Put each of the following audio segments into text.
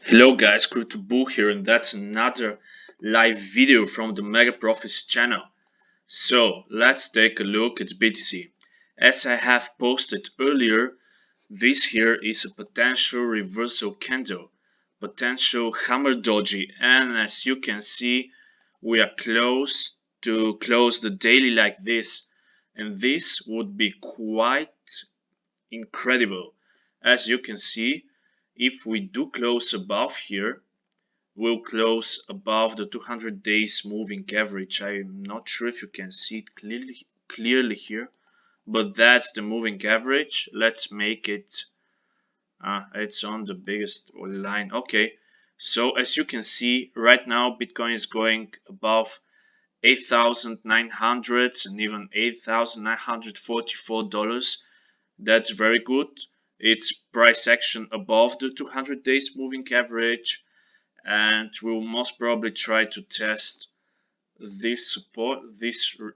Hello guys, Crypto Boo here, and that's another live video from the Mega Profits channel. So let's take a look at BTC. As I have posted earlier, this here is a potential reversal candle, potential hammer doji, and as you can see, we are close to close the daily like this, and this would be quite incredible. As you can see, if we do close above here, we'll close above the 200 days moving average. I'm not sure if you can see it clearly here, but that's the moving average. Let's make it it's on the biggest line. Okay, so as you can see right now, Bitcoin is going above 8,900 and even $8,944. That's very good. It's price action above the 200 days moving average, and we'll most probably try to test this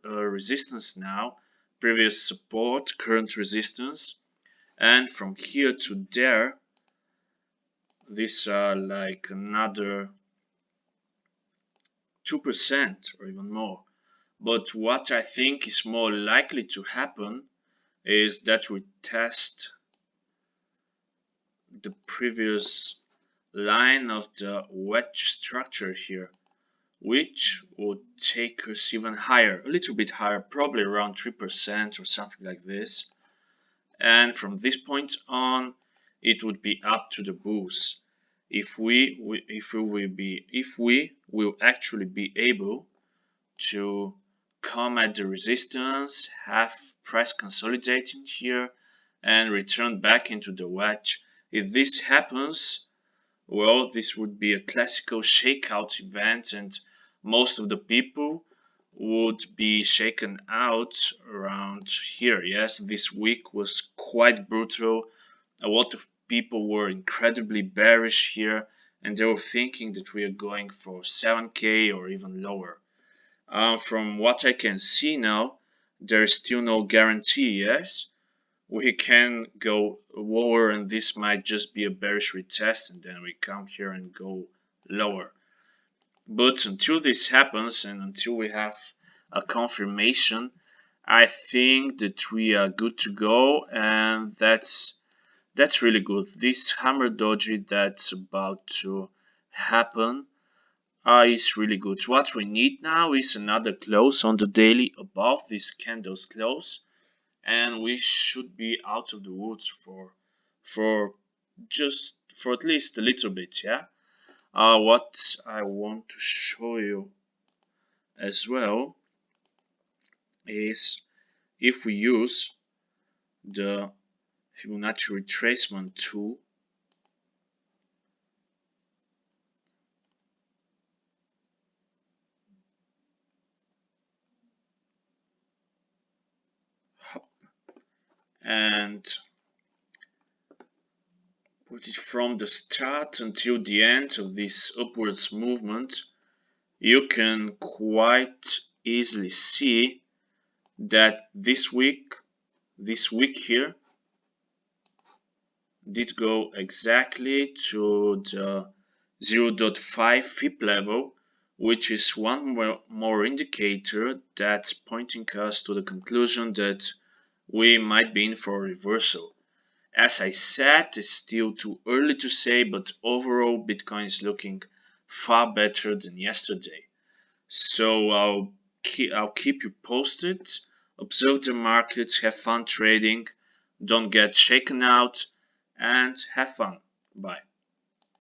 resistance now, previous support, current resistance, and from here to there, this like another 2% or even more. But what I think is more likely to happen is that we test the previous line of the wedge structure here, which would take us even higher, a little bit higher, probably around 3% or something like this. And from this point on, it would be up to the bulls. If we will actually be able to come at the resistance, have price consolidating here, and return back into the wedge. If this happens, well, this would be a classical shakeout event, and most of the people would be shaken out around here. Yes, this week was quite brutal. A lot of people were incredibly bearish here, and they were thinking that we are going for 7K or even lower. From what I can see now, there is still no guarantee. Yes, we can go lower, and this might just be a bearish retest, and then we come here and go lower. But until this happens and until we have a confirmation, I think that we are good to go, and that's really good. This hammer doji that's about to happen is really good. What we need now is another close on the daily above this candle's close, and we should be out of the woods for at least a little bit. Yeah. What I want to show you as well is if we use the Fibonacci retracement tool, and put it from the start until the end of this upwards movement, you can quite easily see that this week here did go exactly to the 0.5 FIP level, which is one more indicator that's pointing us to the conclusion that we might be in for a reversal. As I said, it's still too early to say, but overall Bitcoin is looking far better than yesterday. So I'll keep you posted. Observe the markets, have fun trading, don't get shaken out, and have fun. Bye.